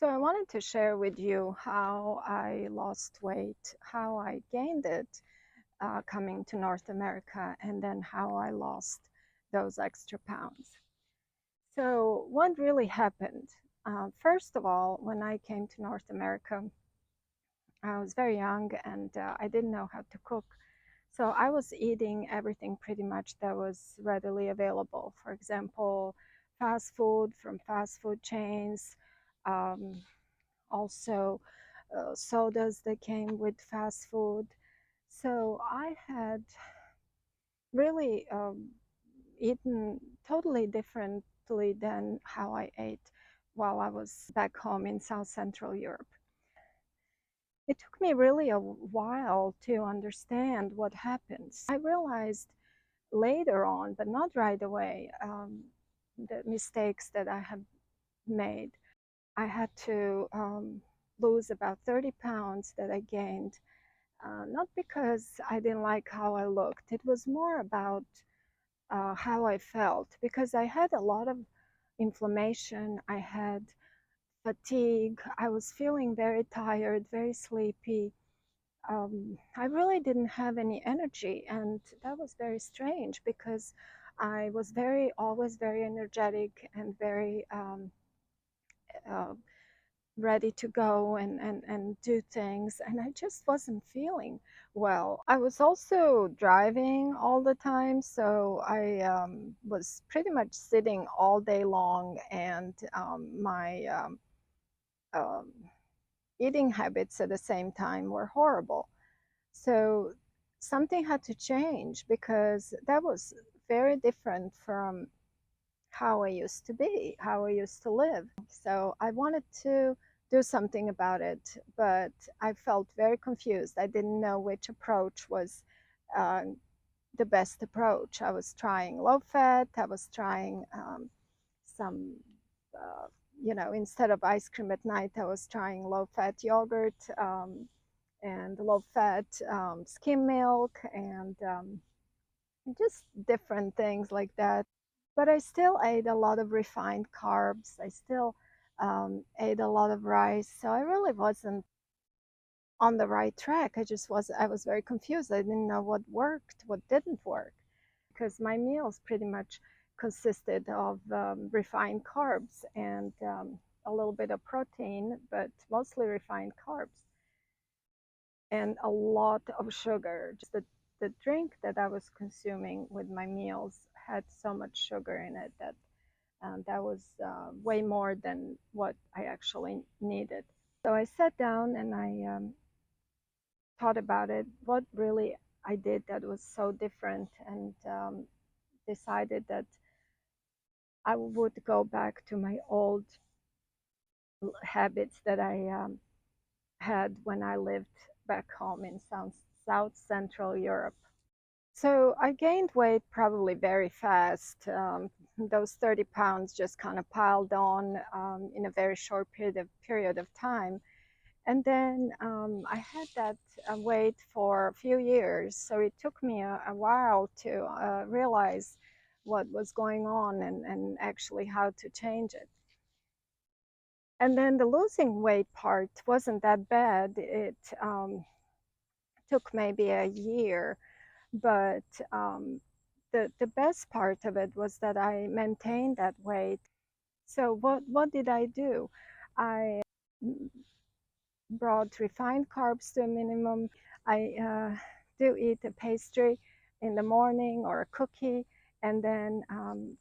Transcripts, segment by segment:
So I wanted to share with you how I lost weight, how I gained it coming to North America, and then how I lost those extra pounds. So what really happened? First of all, when I came to North America, I was very young and I didn't know how to cook. So I was eating everything pretty much that was readily available. For example, fast food from fast food chains, um, also sodas that came with fast food. So I had really eaten totally differently than how I ate while I was back home in South Central Europe. It took me really a while to understand what happens. I realized later on, but not right away, the mistakes that I have made. I had to lose about 30 pounds that I gained, not because I didn't like how I looked. It was more about how I felt because I had a lot of inflammation. I had fatigue. I was feeling very tired, very sleepy. I really didn't have any energy, and that was very strange because I was always very energetic and very uh, ready to go and do things, and I just wasn't feeling well. I was also driving all the time, so I was pretty much sitting all day long, and my um, eating habits at the same time were horrible. So something had to change because that was very different from how I used to be, how I used to live. So I wanted to do something about it, but I felt very confused. I didn't know which approach was uh, the best approach. I was trying low fat, I was trying some, uh, instead of ice cream at night, I was trying low fat yogurt and low fat skim milk and just different things like that. But I still ate a lot of refined carbs. I still ate a lot of rice. So I really wasn't on the right track. I was very confused. I didn't know what worked, what didn't work, because my meals pretty much consisted of refined carbs and a little bit of protein, but mostly refined carbs and a lot of sugar. Just the drink that I was consuming with my meals had so much sugar in it that that was way more than what I actually needed. So I sat down and I thought about it, what really I did that was so different, and decided that I would go back to my old habits that I had when I lived back home in South Central Europe. So I gained weight probably very fast. Those 30 pounds just kind of piled on in a very short period of time. And then I had that weight for a few years. So it took me a while to realize what was going on and actually how to change it. And then the losing weight part wasn't that bad. It took maybe a year, but the best part of it was that I maintained that weight. So what did I do? I brought refined carbs to a minimum. I do eat a pastry in the morning or a cookie, and then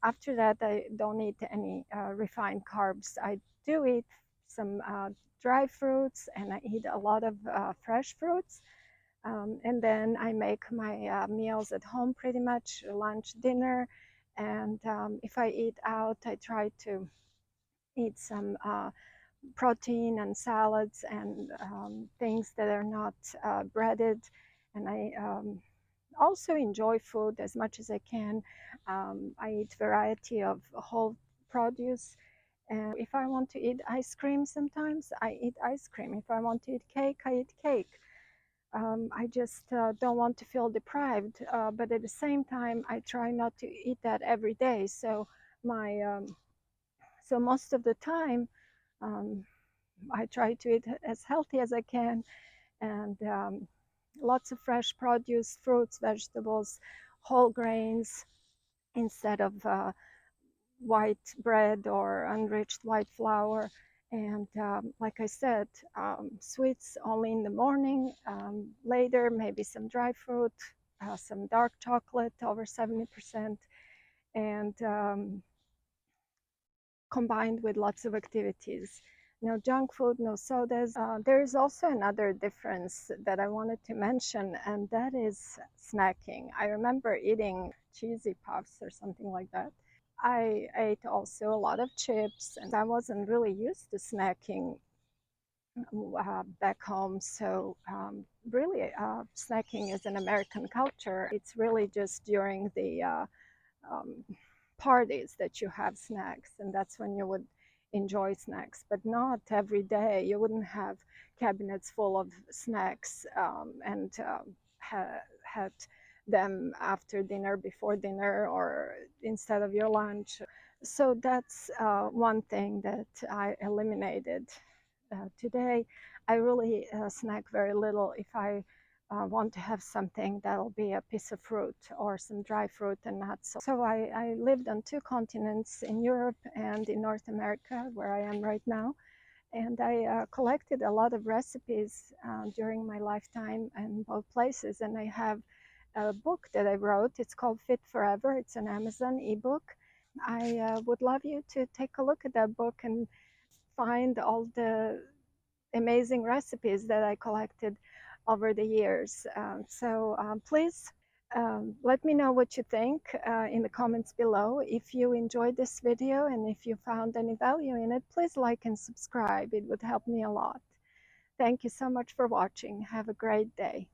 after that I don't eat any refined carbs. I do eat some dry fruits, and I eat a lot of fresh fruits. And then I make my meals at home pretty much, lunch, dinner. And if I eat out, I try to eat some protein and salads and things that are not breaded. And I also enjoy food as much as I can. I eat variety of whole produce. And if I want to eat ice cream sometimes, I eat ice cream. If I want to eat cake, I eat cake. I just don't want to feel deprived, but at the same time, I try not to eat that every day. So my so most of the time, um, I try to eat as healthy as I can, and lots of fresh produce, fruits, vegetables, whole grains instead of white bread or unriched white flour. And like I said, sweets only in the morning. Later, maybe some dry fruit, some dark chocolate over 70%, and combined with lots of activities. No junk food, no sodas. There is also another difference that I wanted to mention, and that is snacking. I remember eating cheesy puffs or something like that. I ate also a lot of chips, and I wasn't really used to snacking back home. So, really, snacking is an American culture. It's really just during the um, parties that you have snacks, and that's when you would enjoy snacks, but not every day. You wouldn't have cabinets full of snacks and had them after dinner, before dinner, or instead of your lunch. So that's one thing that I eliminated today. I really snack very little. If I want to have something, that'll be a piece of fruit or some dry fruit and nuts. So I lived on two continents, in Europe and in North America, where I am right now. And I collected a lot of recipes during my lifetime in both places. And I have a book that I wrote. It's called Fit Forever. It's an Amazon ebook. I would love you to take a look at that book and find all the amazing recipes that I collected over the years. Please let me know what you think in the comments below. If you enjoyed this video and if you found any value in it, please like and subscribe. It would help me a lot. Thank you so much for watching. Have a great day.